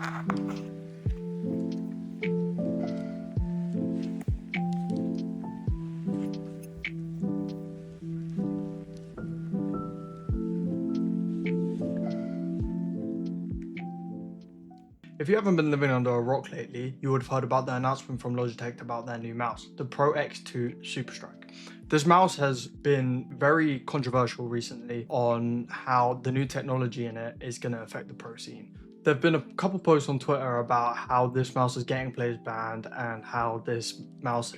If you haven't been living under a rock lately, you would have heard about the announcement from Logitech about their new mouse, the Pro X2 Superstrike. This mouse has been very controversial recently on how the new technology in it is going to affect the pro scene. There have been a couple posts on Twitter about how this mouse is getting players banned and how this mouse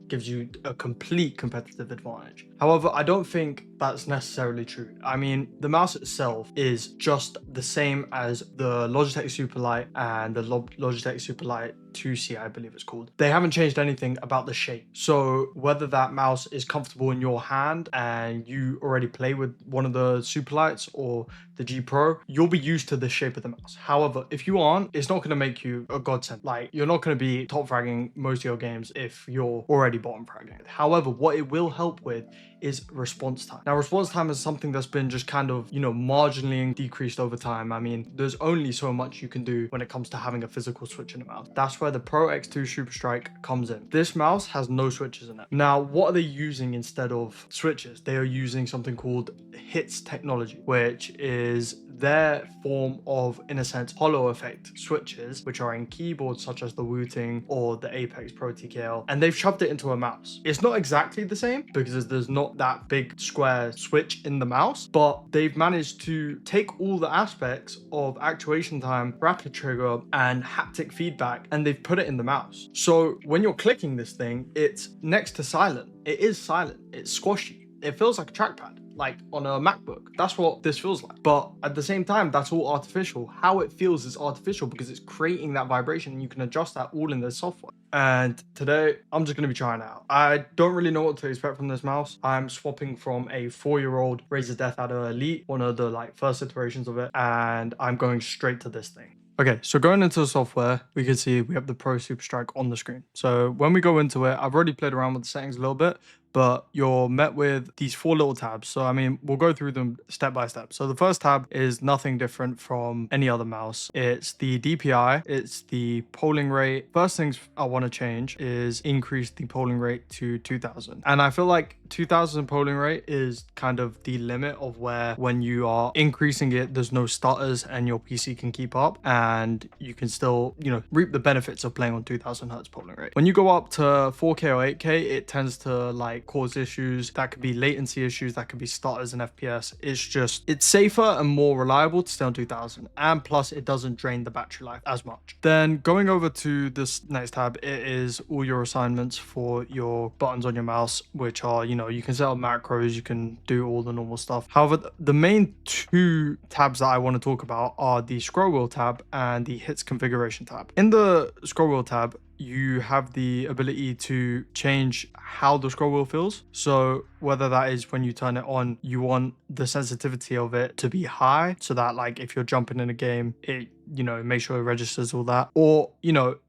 gives you a complete competitive advantage. However, I don't think that's necessarily true. I mean, the mouse itself is just the same as the Logitech Superlight and the Logitech Superlight 2C, I believe it's called. They haven't changed anything about the shape. So whether that mouse is comfortable in your hand and you already play with one of the Superlights or the G Pro, you'll be used to the shape of the mouse. However, if you aren't, it's not going to make you a godsend. Like, you're not going to be top fragging most of your games if you're already bottom fragging. However, what it will help with is response time. Now, response time is something that's been just kind of, marginally decreased over time. I mean, there's only so much you can do when it comes to having a physical switch in a mouse. That's where the Pro X2 Superstrike comes in. This mouse has no switches in it. Now, what are they using instead of switches? They are using something called HITS technology, which is their form of, in a sense, hollow effect switches, which are in keyboards such as the Wooting or the Apex Pro TKL, and they've shoved it into a mouse. It's not exactly the same because there's not that big square switch in the mouse, but they've managed to take all the aspects of actuation time, rapid trigger, and haptic feedback, and they've put it in the mouse. So when you're clicking this thing, it's next to silent. It is silent. It's squashy. It feels like a trackpad, like on a MacBook. That's what this feels like. But at the same time, that's all artificial. How it feels is artificial because it's creating that vibration, and you can adjust that all in the software. And today, I'm just going to be trying it out. I don't really know what to expect from this mouse. I'm swapping from a 4-year-old Razer Death Adder Elite, one of the first iterations of it, and I'm going straight to this thing. Okay, so going into the software, we can see we have the Pro Superstrike on the screen. So when we go into it, I've already played around with the settings a little bit, but you're met with these 4 little tabs. So, I mean, we'll go through them step by step. So the first tab is nothing different from any other mouse. It's the DPI, it's the polling rate. First things I want to change is increase the polling rate to 2000. And I feel like 2000 polling rate is kind of the limit of where when you are increasing it, there's no stutters and your PC can keep up and you can still, reap the benefits of playing on 2000 hertz polling rate. When you go up to 4K or 8K, it tends to cause issues. That could be latency issues, that could be stutters and FPS. It's safer and more reliable to stay on 2000, and plus it doesn't drain the battery life as much. Then going over to this next tab, it is all your assignments for your buttons on your mouse, which are, you can set up macros, you can do all the normal stuff. However, the main 2 tabs that I want to talk about are the scroll wheel tab and the HITS configuration tab. In the scroll wheel tab, you have the ability to change how the scroll wheel feels. So whether that is when you turn it on, you want the sensitivity of it to be high so that if you're jumping in a game, it make sure it registers all that. Or,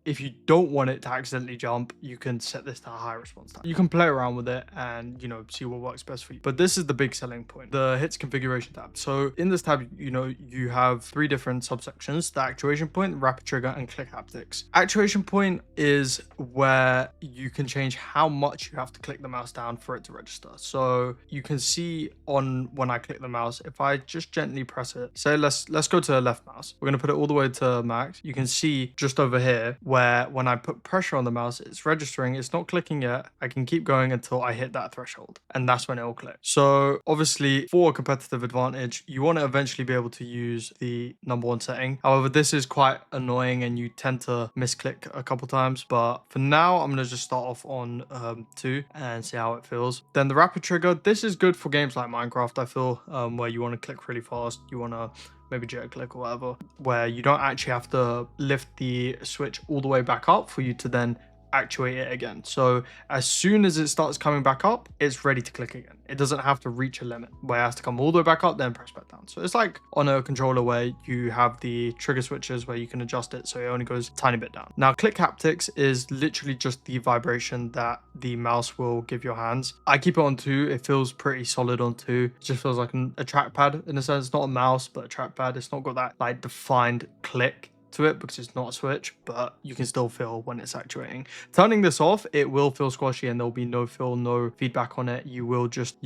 if you don't want it to accidentally jump, you can set this to a high response time. You can play around with it and, see what works best for you. But this is the big selling point, the HITS configuration tab. So in this tab, you have 3 different subsections: the actuation point, rapid trigger, and click haptics. Actuation point is where you can change how much you have to click the mouse down for it to register. So you can see when I click the mouse, if I just gently press it, say let's go to the left mouse, we're going to put it all the way to max. You can see just over here where when I put pressure on the mouse, it's registering, it's not clicking yet. I can keep going until I hit that threshold, and that's when it will click. So obviously for a competitive advantage, you want to eventually be able to use the number 1 setting. However, this is quite annoying and you tend to misclick a couple times, but for now I'm going to just start off on 2 and see how it feels. Then the rapid trigger, this is good for games like Minecraft, I feel, where you want to click really fast, you want to maybe jet click or whatever, where you don't actually have to lift the switch all the way back up for you to then actuate it again. So as soon as it starts coming back up, it's ready to click again. It doesn't have to reach a limit where it has to come all the way back up, then press back down. So it's like on a controller where you have the trigger switches where you can adjust it so it only goes a tiny bit down. Now, click haptics is literally just the vibration that the mouse will give your hands. I keep it on 2. It feels pretty solid on 2. It just feels like a trackpad in a sense. It's not a mouse, but a trackpad. It's not got that defined click to it because it's not a switch, but you can still feel when it's actuating. Turning this off, it will feel squashy and there'll be no feel, no feedback on it. You will just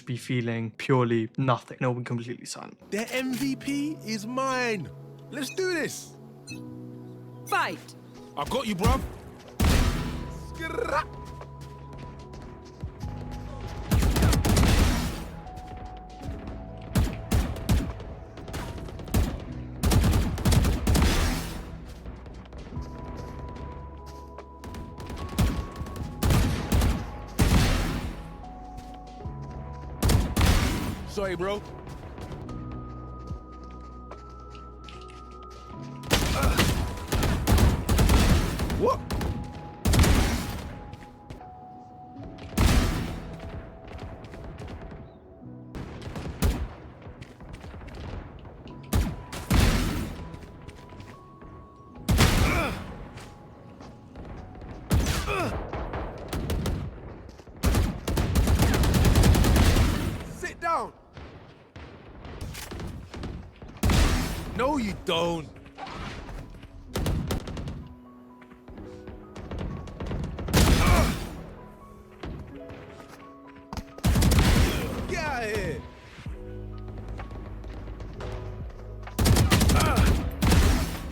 be feeling purely nothing. It'll be completely silent. The MVP is mine. Let's do this. Fight! I got you, bruv. Sorry, bro. What? Sit down. No, you don't. Get out of here.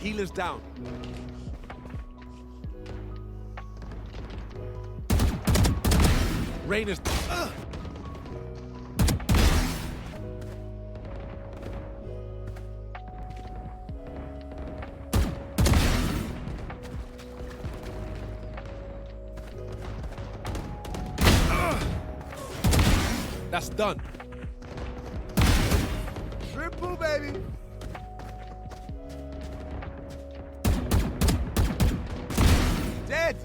Healer's down. Rainer's. That's done. Triple, baby. Dead.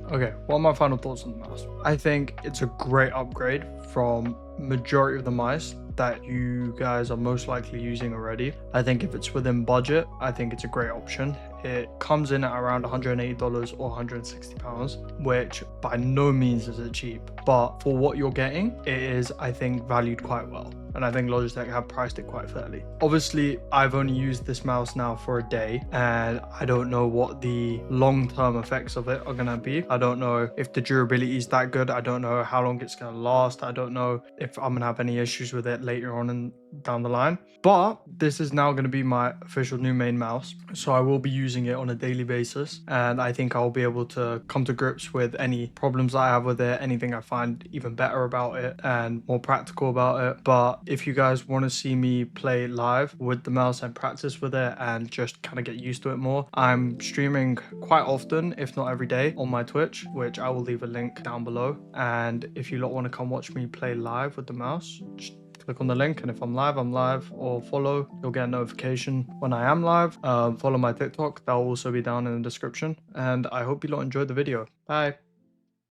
Okay, what are my final thoughts on the mouse? I think it's a great upgrade from majority of the mice that you guys are most likely using already. I think if it's within budget, I think it's a great option. It comes in at around $180 or £160, which by no means is it cheap, but for what you're getting, it is, I think, valued quite well. And I think Logitech have priced it quite fairly. Obviously, I've only used this mouse now for a day, and I don't know what the long-term effects of it are gonna be. I don't know if the durability is that good. I don't know how long it's gonna last. I don't know if I'm gonna have any issues with it later on and down the line. But this is now gonna be my official new main mouse, so I will be using it on a daily basis, and I think I'll be able to come to grips with any problems I have with it, anything I find even better about it and more practical about it. But if you guys want to see me play live with the mouse and practice with it and just kind of get used to it more, I'm streaming quite often, if not every day, on my Twitch, which I will leave a link down below. And if you lot want to come watch me play live with the mouse, just click on the link, and if I'm live, or follow, you'll get a notification when I am live. Follow my TikTok, that will also be down in the description, and I hope you lot enjoyed the video. Bye.